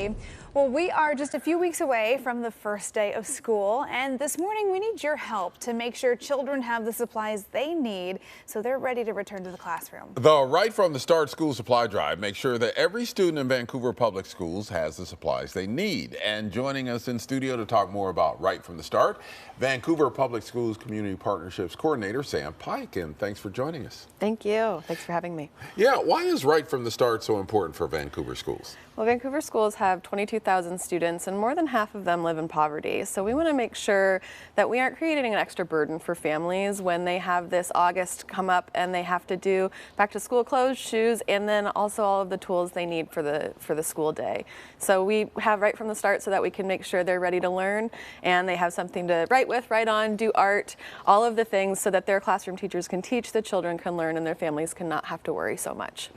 everybody. Well, we are just a few weeks away from the first day of school, and this morning we need your help to make sure children have the supplies they need so they're ready to return to the classroom. The Right from the Start school supply drive makes sure that every student in Vancouver Public Schools has the supplies they need. And joining us in studio to talk more about Right from the Start, Vancouver Public Schools Community Partnerships Coordinator Sam Pike, and thanks for joining us. Thank you. Thanks for having me. Yeah, why is Right from the Start so important for Vancouver schools? Well, Vancouver schools have 22,000 students and more than half of them live in poverty. So we want to make sure that we aren't creating an extra burden for families when they have this August come up and they have to do back to school clothes, shoes, and then also all of the tools they need for the school day. So we have Right from the Start so that we can make sure they're ready to learn and they have something to write with, write on, do art, all of the things so that their classroom teachers can teach, the children can learn, and their families can not have to worry so much.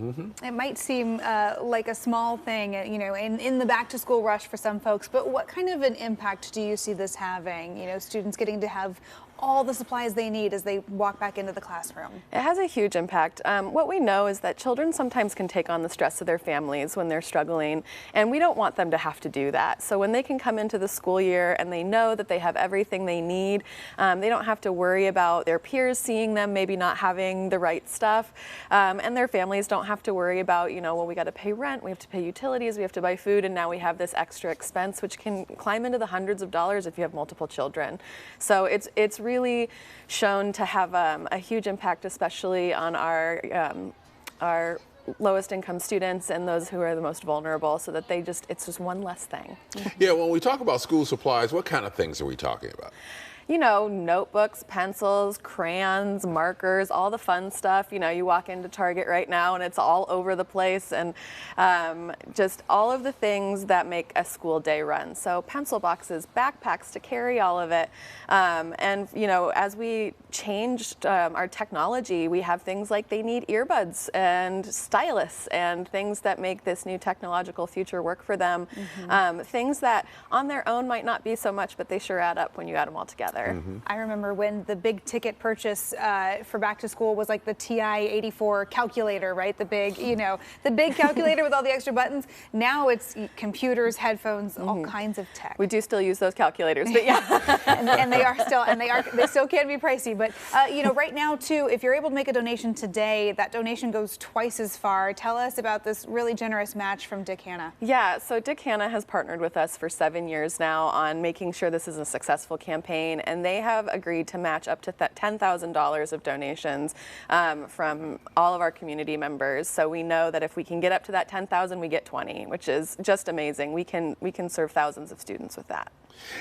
It might seem like a small thing, you know, in the back to school rush for some folks, but what kind of an impact do you see this having? You know, students getting to have all the supplies they need as they walk back into the classroom. It has a huge impact. What we know is that children sometimes can take on the stress of their families when they're struggling, and we don't want them to have to do that. So when they can come into the school year and they know that they have everything they need, they don't have to worry about their peers seeing them maybe not having the right stuff, and their families don't have to worry about, you know, well, we got to pay rent, we have to pay utilities, we have to buy food, and now we have this extra expense which can climb into the hundreds of dollars if you have multiple children. So it's really shown to have a huge impact, especially on our lowest income students and those who are the most vulnerable, so that it's just one less thing. Yeah, when we talk about school supplies, what kind of things are we talking about? You know, notebooks, pencils, crayons, markers, all the fun stuff. You know, you walk into Target right now and it's all over the place, and just all of the things that make a school day run. So pencil boxes, backpacks to carry all of it. And, you know, as we changed our technology, we have things like they need earbuds and stylus and things that make this new technological future work for them. Things that on their own might not be so much, but they sure add up when you add them all together. I remember when the big ticket purchase for back to school was like the TI-84 calculator, right? The big, you know, the big calculator with all the extra buttons. Now it's computers, headphones, all kinds of tech. We do still use those calculators, but yeah. and they still can be pricey. But you know, right now too, if you're able to make a donation today, that donation goes twice as far. Tell us about this really generous match from Dick Hanna. Yeah, so Dick Hanna has partnered with us for 7 years now on making sure this is a successful campaign, and they have agreed to match up to $10,000 of donations from all of our community members. So we know that if we can get up to that 10,000, we get 20, which is just amazing. We can serve thousands of students with that.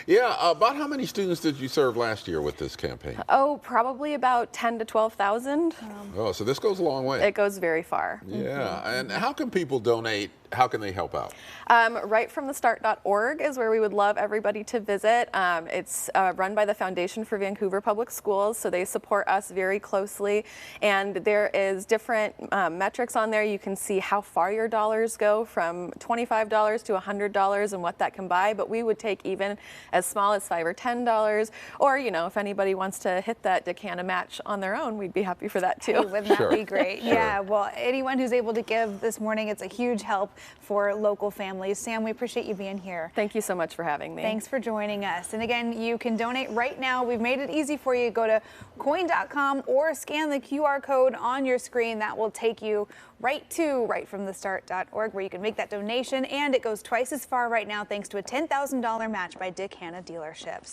Yeah, about how many students did you serve last year with this campaign? Oh, probably about 10 to 12,000. Oh, so this goes a long way. It goes very far. Yeah, and how can people donate? How can they help out? Rightfromthestart.org is where we would love everybody to visit. It's run by the Foundation for Vancouver Public Schools, so they support us very closely. And there is different metrics on there. You can see how far your dollars go, from $25 to $100 and what that can buy. But we would take even as small as $5 or $10. Or, you know, if anybody wants to hit that Dick Hanna match on their own, we'd be happy for that too. Hey, wouldn't that be great? Yeah, well, anyone who's able to give this morning, it's a huge help for local families. Sam, we appreciate you being here. Thank you so much for having me. Thanks for joining us. And again, you can donate right now. We've made it easy for you. Go to coin.com or scan the QR code on your screen. That will take you right to rightfromthestart.org, where you can make that donation, and it goes twice as far right now thanks to a $10,000 match by Dick Hanna Dealerships.